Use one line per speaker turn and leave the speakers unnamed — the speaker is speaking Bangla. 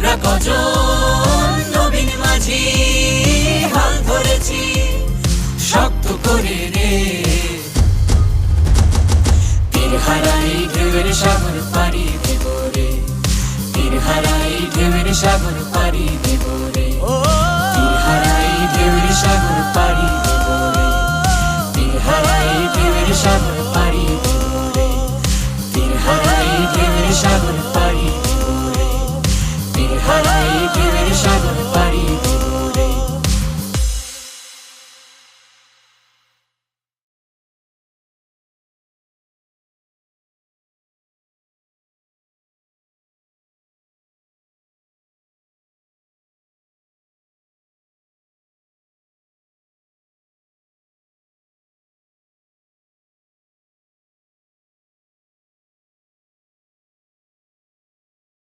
আমরা কজন নবীন মাঝি হাল ধরেছি শক্ত করে রে। তীর হারাই ঢেউয়ের সাগর পাড়ি দেব রে, তীর হারাই ঢেউয়ের সাগর পাড়ি দেব।